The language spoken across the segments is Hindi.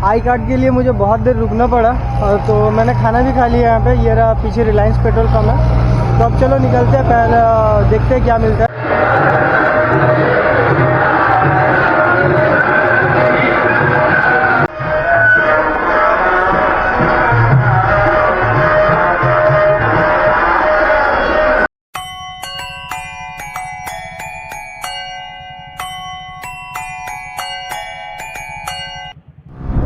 आई कार्ड के लिए मुझे बहुत देर रुकना पड़ा, और तो मैंने खाना भी खा लिया यहाँ पे। ये रहा पीछे रिलायंस पेट्रोल पंप है। तो अब चलो निकलते हैं, पहले देखते हैं क्या मिलता है।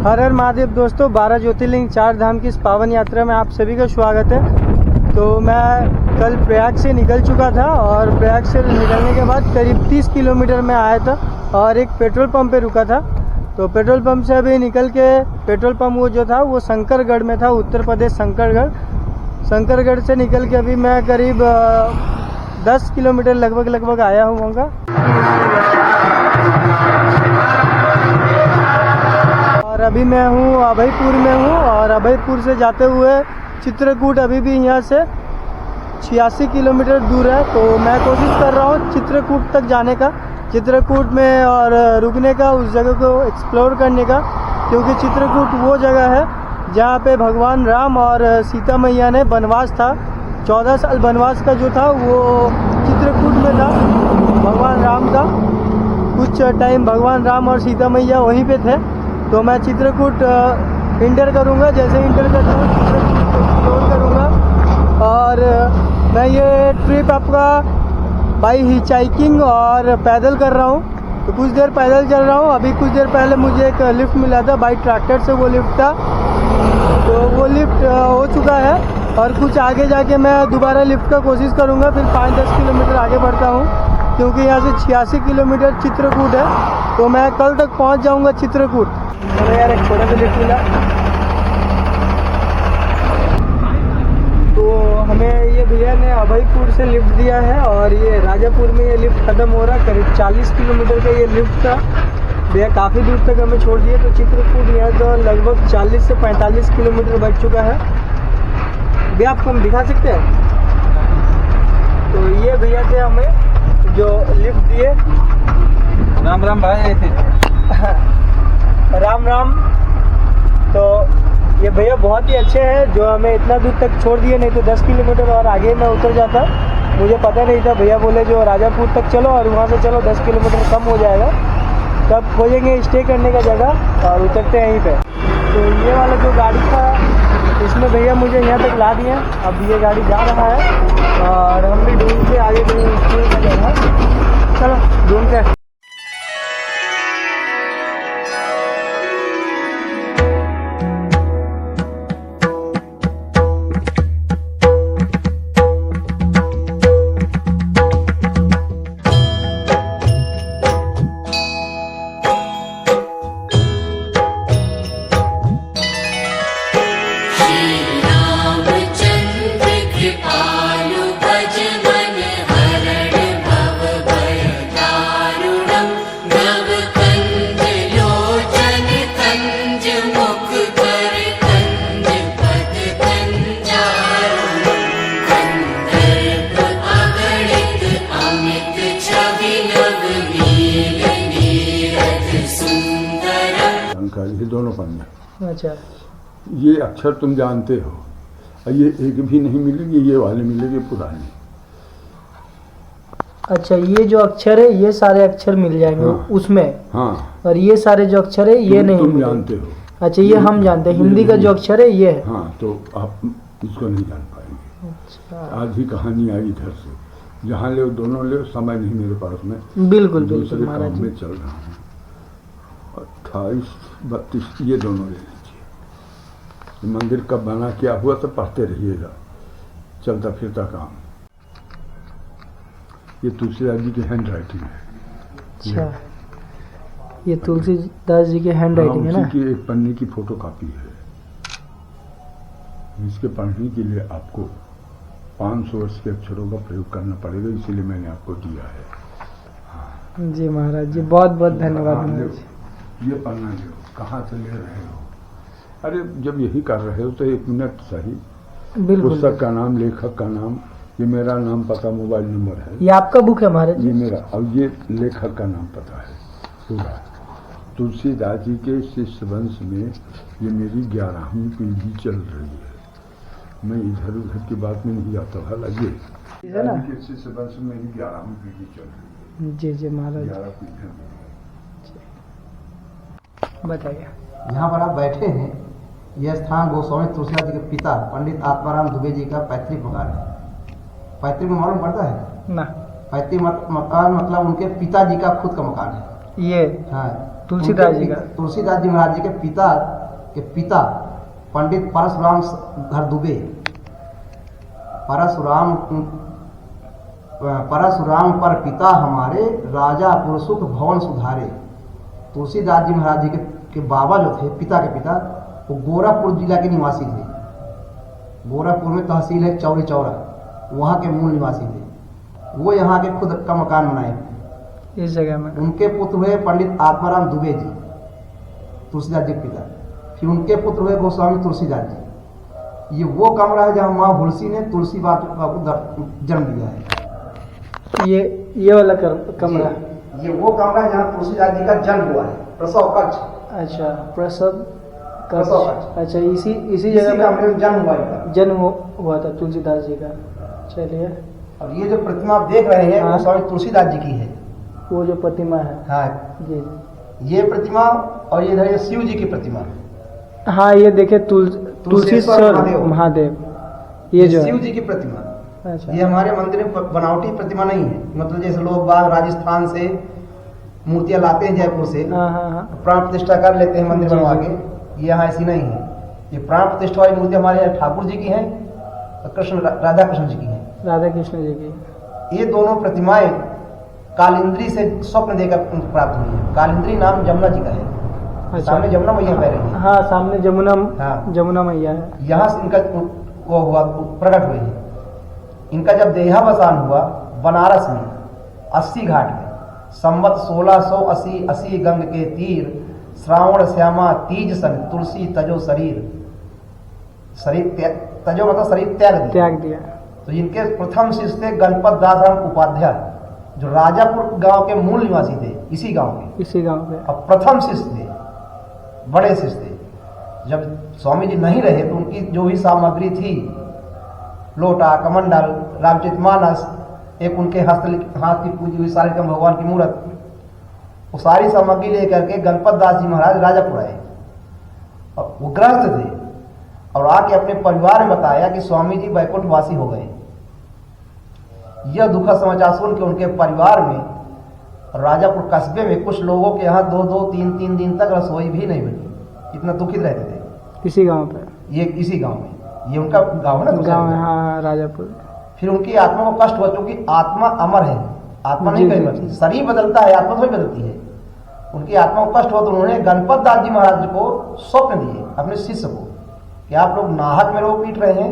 हर हर महादेव दोस्तों, 12 ज्योतिर्लिंग 4 धाम की इस पावन यात्रा में आप सभी का स्वागत है। तो मैं कल प्रयाग से निकल चुका था, और प्रयाग से निकलने के बाद करीब 30 किलोमीटर में आया था और एक पेट्रोल पंप पे रुका था। तो पेट्रोल पंप से अभी निकल के, पेट्रोल पंप वो जो था वो शंकरगढ़ में था, उत्तर प्रदेश शंकरगढ़ से निकल के अभी मैं करीब 10 किलोमीटर लगभग आया हूँगा। और अभी मैं हूँ अभयपुर में हूँ, और अभयपुर से जाते हुए चित्रकूट अभी भी यहाँ से 86 किलोमीटर दूर है। तो मैं कोशिश कर रहा हूँ चित्रकूट तक जाने का, चित्रकूट में और रुकने का, उस जगह को एक्सप्लोर करने का, क्योंकि चित्रकूट वो जगह है जहाँ पे भगवान राम और सीता मैया ने वनवास था। 14 साल वनवास का जो था वो चित्रकूट में था भगवान राम का। कुछ टाइम भगवान राम और सीता मैया वहीं पे थे। तो मैं चित्रकूट इंटर करूँगा, जैसे इंटर करता हूँ चित्रकूट एक्सप्लोर करूँगा। और मैं ये ट्रिप आपका बाई हिचाइकिंग और पैदल कर रहा हूँ। तो कुछ देर पैदल चल रहा हूँ। अभी कुछ देर पहले मुझे एक लिफ्ट मिला था बाई ट्रैक्टर से, वो लिफ्ट था, तो वो लिफ्ट हो चुका है। और कुछ आगे जाके मैं दोबारा लिफ्ट का कोशिश करूँगा, फिर 5-10 किलोमीटर आगे बढ़ता हूँ, क्योंकि यहाँ से 86 किलोमीटर चित्रकूट है। तो मैं कल तक पहुँच जाऊँगा चित्रकूट। चलो यार, एक छोटा सा लिफ्ट मिला। तो हमें ये भैया ने अभयपुर से लिफ्ट दिया है, और ये राजापुर में ये लिफ्ट ख़त्म हो रहा है। करीब 40 किलोमीटर का ये लिफ्ट था भैया, काफ़ी दूर तक हमें छोड़ दिए। तो चित्रकूट यहाँ तो लगभग 40 से 45 किलोमीटर बच चुका है। भैया आपको हम दिखा सकते हैं? तो ये भैया थे हमें जो लिफ्ट दिए। राम राम भाई। राम राम। तो ये भैया बहुत ही अच्छे हैं जो हमें इतना दूर तक छोड़ दिए, नहीं तो 10 किलोमीटर और आगे मैं उतर जाता। मुझे पता नहीं था, भैया बोले जो राजापुर तक चलो और वहाँ से चलो 10 किलोमीटर कम हो जाएगा, तब खोजेंगे स्टे करने का जगह और उतरते हैं यहीं पे। तो ये वाला जो गाड़ी था इसमें भैया मुझे यहाँ तक ला दिया। अब ये गाड़ी जा रहा है और हम भी ढूंढ के आगे स्टे का जगह, चलो ढूंढते हैं। ये दोनों पन्ने। अच्छा, ये अक्षर तुम जानते हो, और ये एक भी नहीं मिलेगी, ये वाले मिलेंगे पुराने। अच्छा, ये जो अक्षर है ये सारे अक्षर मिल जाएंगे। हाँ, उसमें। हाँ। और ये सारे जो अक्षर है ये नहीं तुम जानते हो। अच्छा, ये हम जानते हैं, हिंदी का जो अक्षर है ये है। हाँ, तो आप इसको नहीं जान पाएंगे। अच्छा। आज ही कहानी आई इधर से, जहाँ ले दोनों ले, समय नहीं मेरे पास में। बिल्कुल दूसरे काम में चल रहा हूँ। 28, 32 ये दोनों ले लीजिए। मंदिर कब बना क्या हुआ तो पढ़ते रहिएगा, चलता फिरता काम। ये तुलसीदास जी की हैंड राइटिंग है। अच्छा, ये तुलसीदास जी के हैंड राइटिंग है ना? की एक पन्ने की फोटो कॉपी है। इसके पढ़ने के लिए आपको 500 वर्ष के अक्षरों का प्रयोग करना पड़ेगा, इसीलिए मैंने आपको दिया है। हाँ। जी महाराज जी, बहुत बहुत धन्यवाद महाराज। ये पढ़ना लो, कहाँ से ले रहे हो? अरे जब यही कर रहे हो तो 1 मिनट सही। पुस्तक का नाम, लेखक का नाम, ये मेरा नाम, पता, मोबाइल नंबर है। ये आपका बुक है महाराज? ये मेरा। अब ये लेखक का नाम पता है पूरा, तुलसीदास जी के शिष्य वंश में ये मेरी 11वीं पीढ़ी चल रही है। मैं इधर उधर की बात में नहीं जाता, हालांकि है ना? के शिष्य वंश में मेरी 11वीं पीढ़ी चल रही है। जी जी महाराज 11 पीढ़ियां। बताइए। यहाँ पर आप बैठे हैं, यह स्थान गोस्वामी तुलसीदास जी के पिता पंडित आत्माराम दुबे जी का पैतृक मकान है। पैतृक में मालूम पड़ता है ना, पैतृक मकान मतलब उनके पिताजी का खुद का मकान है। ये हाँ, तुलसीदास जी का? तुलसीदास जी महाराज जी के पिता पंडित परशुराम धर दुबे। परशुराम पर पिता हमारे, राजा पुरसुख भवन सुधारे। तुलसीदास जी महाराज जी के बाबा जो थे, पिता के पिता, वो गोरखपुर जिला के निवासी थे। गोरखपुर में तहसील है चौरी चौरा, वहाँ के मूल निवासी थे। वो यहाँ के खुद का मकान बनाए इस जगह में। उनके पुत्र हुए पंडित आत्माराम दुबे जी, तुलसीदास जी के पिता। फिर उनके पुत्र हुए गोस्वामी तुलसीदास जी। ये वो कमरा है जहाँ माँ हुलसी ने तुलसी बाबा को जन्म दिया है। ये वाला कमरा? ये वो कमरा है जहाँ तुलसीदास जी का जन्म हुआ है, प्रसव कक्ष। अच्छा, प्रसव प्रसव कक्ष। कक्ष। अच्छा, इसी जगह कमरे में में जन्म हुआ इनका। जन्म हुआ था तुलसीदास जी का। चलिए। अब ये जो प्रतिमा आप देख रहे हैं, हाँ। गोस्वामी तुलसीदास जी की है। वो जो प्रतिमा है। हाँ, जी। ये प्रतिमा और ये इधर ये शिव जी की प्रतिमा। हाँ, ये देखे तुलसीश्वर महादेव। महादेव। ये जो शिव है। जी की प्रतिमा। अच्छा। ये हमारे मंदिर में बनावटी प्रतिमा नहीं है। मतलब जैसे लोग बाग राजस्थान से मूर्तियां लाते हैं जयपुर से, हाँ हाँ हाँ। प्राण प्रतिष्ठा कर लेते हैं मंदिर जी, बनवा जी। के। ये यहाँ ऐसी नहीं है। ये प्राण प्रतिष्ठा वाली मूर्ति हमारे यहाँ ठाकुर जी की है और राधा कृष्ण जी की है। राधा कृष्ण जी की। ये दोनों प्रतिमाएं कालिंद्री से स्वप्न देकर प्राप्त हुई है। कालिंद्री नाम जमुना जी का है। अच्छा। सामने जमुना मैया बह रही है। हाँ, सामने जमुना। हाँ। जमुना मैया है। यहाँ से इनका वो हुआ, प्रकट हुए हैं। इनका जब देहावसान हुआ बनारस में 80 घाट में, संवत 1680 गंग के तीर, श्रावण श्यामा तीज सन, तुलसी तजो शरीर तजो मतलब शरीर त्याग दिया। तो इनके प्रथम शिष्य थे गणपत दास राम उपाध्याय, जो राजापुर गांव के मूल निवासी थे, इसी गांव के। इसी गांव पे। अब प्रथम शिष्य थे, बड़े शिष्य थे। जब स्वामी जी नहीं रहे तो उनकी जो भी सामग्री थी, लोटा, कमंडल, रामचरितमानस, एक उनके हाथ की पूजी हुई सारिकम भगवान की मूर्त, वो सारी सामग्री लेकर के गणपत दास जी महाराज राजापुर आए। और वो ग्रस्त थे और आके अपने परिवार में बताया कि स्वामी जी वैकुंठवासी हो गए। यह दुखद समाचार सुन के उनके परिवार में, राजापुर कस्बे में कुछ लोगों के यहाँ 2-2, 3-3 दिन तक रसोई भी नहीं बनी। इतना दुखित रहते थे। इसी गांव पे? ये इसी गांव में। ये उनका गांव है ना, गांव है। हाँ, राजापुर। फिर उनकी आत्मा को कष्ट हुआ, क्योंकि आत्मा अमर है, आत्मा नहीं जी, कहीं जी, बदलती। शरीर बदलता है, आत्मा थोड़ी बदलती है। उनकी आत्मा को कष्ट हुआ तो उन्होंने गणपत दास जी महाराज को स्वप्न दिए, अपने शिष्य को, कि आप लोग नाहक में लोग पीट रहे हैं,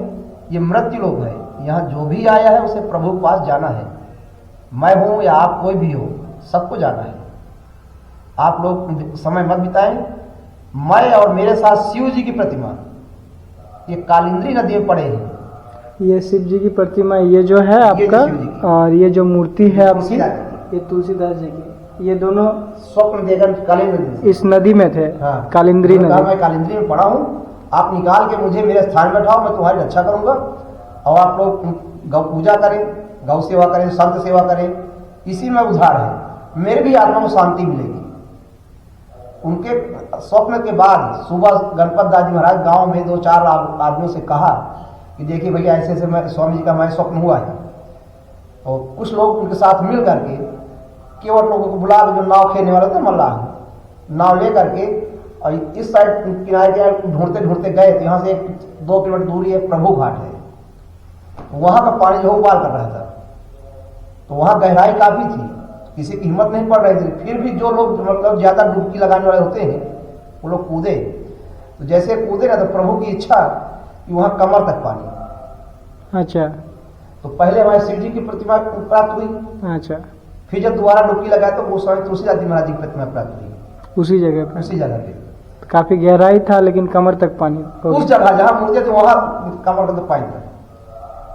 ये मृत्यु लोग है, यहाँ जो भी आया है उसे प्रभु के पास जाना है। मैं हूं या आप कोई भी हो, सबको जाना है। आप लोग समय मत बिताएं। मैं और मेरे साथ शिव जी की प्रतिमा ये कालिंद्री नदी में पड़े हैं। ये शिव जी की प्रतिमा, ये जो है आपका, शिव जी की। और ये जो मूर्ति है आपकी, तुलसीदास जी ये तुलसीदास जी की। ये दोनों स्वप्न देकर कालिंद्री इस नदी में थे। हाँ। कालिंद्री उन्होंने कहा, नदी। मैं कालिंद्री में पड़ा हूँ, आप निकाल के मुझे मेरे स्थान में बैठाओ, मैं तुम्हारी रक्षा करूंगा। और आप लोग गौ पूजा करें, गौ सेवा करें, संत सेवा करें, इसी में उधार है, मेरे भी आत्मा को शांति मिलेगी। उनके स्वप्न के बाद सुबह गणपत दास जी महाराज गांव में 2-4 आदमियों से कहा कि देखिए भैया, ऐसे ऐसे मैं स्वामी जी का मैं स्वप्न हुआ है। और कुछ लोग उनके साथ मिल करके केवट लोगों को बुला के, जो नाव खेलने वाले थे मल्लाह, नाव ले करके और इस साइड किनारे ढूंढते ढूंढते गए। तो यहाँ से 2 किलोमीटर दूरी एक प्रभु घाट है, वहां का पानी जो उबाल कर रहा था, तो वहां गहराई काफी थी, किसी की हिम्मत नहीं पड़ रही थी। फिर भी जो लोग मतलब ज्यादा डुबकी लगाने वाले होते हैं, वो लोग कूदे। तो जैसे कूदे ना, तो प्रभु की इच्छा कि वहां कमर तक पानी। अच्छा। तो पहले हमारे शिव जी की प्रतिमा प्राप्त हुई। अच्छा। फिर जब दोबारा डुबकी लगाया तो गोस्वामी तुलसीदास जी महाराज जी की प्रतिमा प्राप्त हुई, उसी जगह पे? उसी जगह पे। काफी गहराई था, लेकिन कमर तक पानी हो उस गया। जगह जहां मूर्ति थी वहां कमर तक पानी था।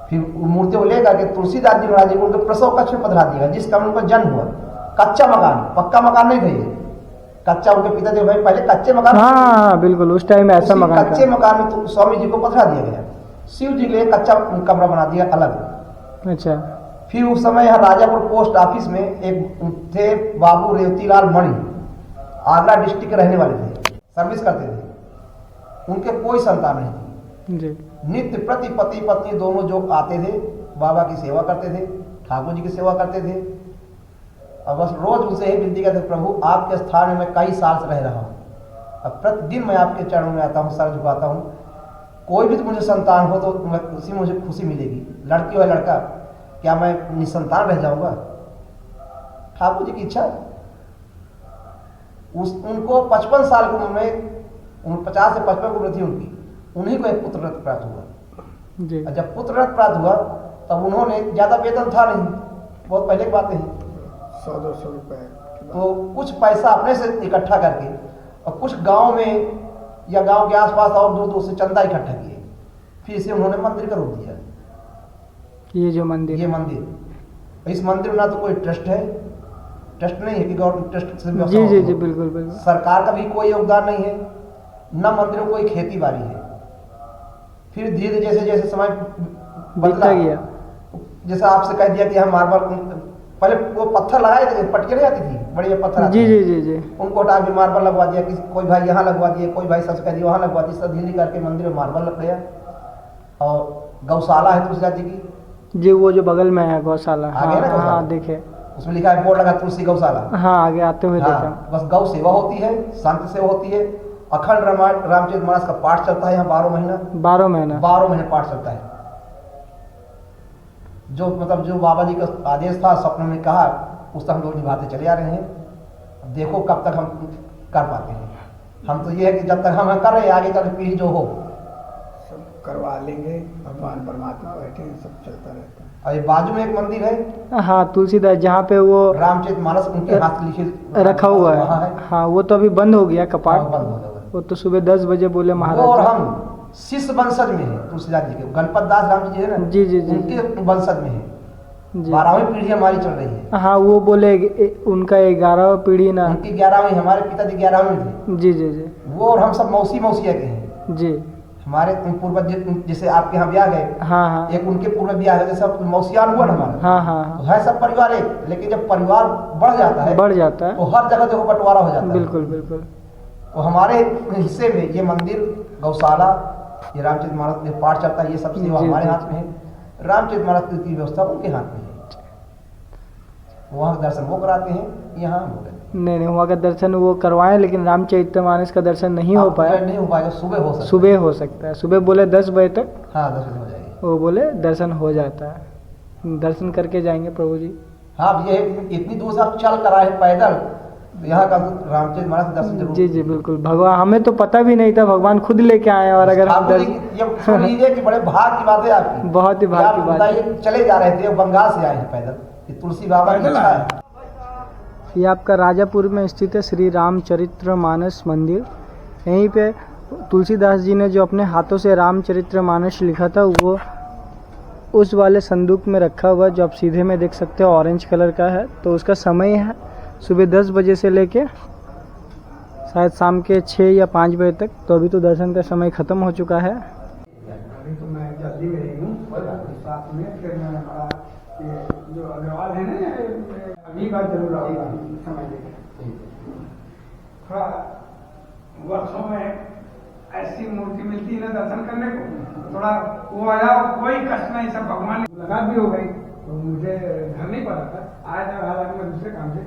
फिर मूर्ति को लेकर के तुलसीदास जी महाराज जी को उनके प्रसव कक्ष में पधरा दिया, जिस कमरे पर जन्म हुआ। कच्चा मकान, पक्का मकान नहीं था ये, कच्चा उनके पिताजी भाई पहले कच्चे मकान हाँ बिल्कुल, उस टाइम ऐसा उसी मकान कच्चे था। मकान में तो स्वामी जी को पधरा दिया गया, शिव जी के लिए कच्चा कमरा बना दिया अलग। अच्छा। फिर उस समय यहाँ राजापुर पोस्ट ऑफिस में एक थे बाबू रेवतीलाल मणि, आगरा डिस्ट्रिक्ट के रहने वाले थे, सर्विस करते थे, उनके कोई संतान नहीं थी। जी नित्य प्रति पति पत्नी दोनों जो आते थे, बाबा की सेवा करते थे, ठाकुर जी की सेवा करते थे, और बस रोज उनसे ही विनती करते, प्रभु आपके स्थान में मैं कई साल से रह रहा हूँ, अब प्रतिदिन मैं आपके चरणों में आता हूँ, सर झुकाता हूँ, कोई भी तो मुझे संतान हो तो उसी मुझे खुशी मिलेगी, लड़की हो लड़का, क्या मैं निसंतान रह जाऊंगा? ठाकुर जी की इच्छा। उनको 55 साल की उम्र में, 50 से 55 की उम्र थी उनकी, उन्हीं को एक पुत्र रत्न प्राप्त हुआ जी। और जब पुत्र रत्न प्राप्त हुआ तब उन्होंने, ज्यादा वेतन था नहीं, बहुत पहले की बात है, 100-200 रुपए। तो कुछ पैसा अपने से इकट्ठा करके और कुछ गांव में या गांव के आसपास और दूर दूर से चंदा इकट्ठा किए, फिर इसे उन्होंने मंदिर का रूप दिया। ये जो मंदिर, ये मंदिर, इस मंदिर में ना तो कोई ट्रस्ट है, ट्रस्ट नहीं है कि गवर्नमेंट ट्रस्ट से व्यवस्था जी जी होती जी है। बिल्कुल बिल्कुल। सरकार का भी कोई योगदान नहीं है, न मंदिर में कोई खेती बाड़ी है। फिर धीरे जैसे जैसे समय बीतता गया, जैसे आपसे कह दिया कि हम मार्बल, पहले वो पत्थर लगाए थे, पटिया नहीं आती थी, बढ़िया पत्थर आते जी थे। जी जी जी। उनको हटा के मार्बल लगवा दिया, किसी कोई भाई यहाँ लगवा दिए, कोई भाई सबसे कह दिया वहाँ लगवा दिया, सब धीरे करके मंदिर में मार्बल लग गया। और गौशाला है तुलसीदास जी की, जी वो जो बगल में है गौशाला, आगे है ना हाँ गौशाला? हाँ देखे, उसमें लिखा है, बोर्ड लगा तुलसी गौशाला। हाँ आगे आते हुए देखा। हाँ, बस गौ सेवा होती है, शांति सेवा होती है, अखंड रामायण रामचरितमानस का पाठ चलता है यहाँ 12 महीना, 12 महीना। 12 महीने पाठ चलता है। जो मतलब जो बाबा जी का आदेश था, स्वप्न में कहा, उस तक हम लोग निभाते चले आ रहे हैं। अब देखो कब तक हम कर पाते हैं। हम तो ये है कि जब तक हम कर रहे हैं, आगे चल पीढ़ी जो हो सब करवा लेंगे, भगवान परमात्मा बैठे हैं, सब चलता रहता है। और ये बाजू में एक मंदिर है हाँ तुलसीदास, जहाँ पे वो रामचरितमानस उनके हाथ लिखे रखा हुआ वहाँ है, हाँ वो तो अभी बंद हो गया कपाट, हाँ, बंद हो गया। वो तो सुबह 10 बजे बोले और महाराज। हम शिष्य वंशज में है तुलसीदास जी के, गणपत दास राम जी है ना, जी जी जी उनके वंशज में है, जी। 12वीं पीढ़ी हमारी चल रही है। हाँ वो बोले उनका 11वां पीढ़ी ना। उनकी 11वीं, हमारे पिताजी 11वीं थे। जी जी जी वो और हम सब मौसी मौसिया के हैं। जी। हमारे पूर्वज जैसे आपके यहाँ ब्याह गए, हाँ हाँ एक उनके पूर्व ब्याह गए, सब मौसियान हुआ ना हमारा। हाँ हाँ तो हाँ है सब परिवार एक, लेकिन जब परिवार बढ़ जाता है बढ़ जाता है, तो हर जगह देखो बंटवारा हो जाता है। बिल्कुल बिल्कुल। तो हमारे हिस्से में ये मंदिर, गौशाला, ये रामचरितमानस में पाठ चलता है, ये सब सेवा जी, हमारे जी। हाथ में है। रामचरितमानस की व्यवस्था उनके हाथ में है, वहाँ दर्शन वो कराते हैं, यहाँ हम हो गए। नहीं नहीं, वहाँ का दर्शन वो करवाएं, लेकिन रामचरितमानस का दर्शन नहीं हो पाया। नहीं हो पाएगा, सुबह हो सकता है। सुबह हो सकता है, सुबह बोले 10 बजे तक हाँ 10 बजे हो जाएगी। वो बोले दर्शन हो जाता है, दर्शन करके जाएंगे प्रभु जी। हाँ, ये इतनी दूर से आप चल कर आए पैदल, तो यहाँ का रामचरितमानस का दर्शन जरूर। जी जी बिल्कुल। भगवान, हमें तो पता भी नहीं था, भगवान खुद लेके आए, और अगर हम ठाकुर जी की- ये सुन लीजिए कि बड़े भाग की बात है आपकी, बहुत ही भाग की आप बात है। बताइए, चले जा रहे थे, बंगाल से आए हैं पैदल, ये तुलसी बाबा की इच्छा है। ये आपका राजापुर में स्थित है श्री रामचरितमानस मंदिर। यहीं पे तुलसीदास जी ने जो अपने हाथों से रामचरितमानस लिखा था, वो उस वाले संदूक में रखा हुआ, जो आप सीधे में देख सकते हो, ऑरेंज कलर का है। तो उसका समय है सुबह 10 बजे से लेके शायद शाम के 6 या 5 बजे तक। तो अभी तो दर्शन का समय ख़त्म हो चुका है। अभी तो मैं जल्दी में ही हूँ, साथ में फिर मैं हमारा ये जो अग्रवाल है ना, अभी बात जरूर आऊँगा, समय देकर। थोड़ा वर्षों में ऐसी मूर्ति मिलती है ना दर्शन करने को, थोड़ा वो आया, कोई कष्ट नहीं, सब भगवान मुलाकात भी हो गई, तो मुझे घर नहीं पता था। आज हालांकि मैं दूसरे काम से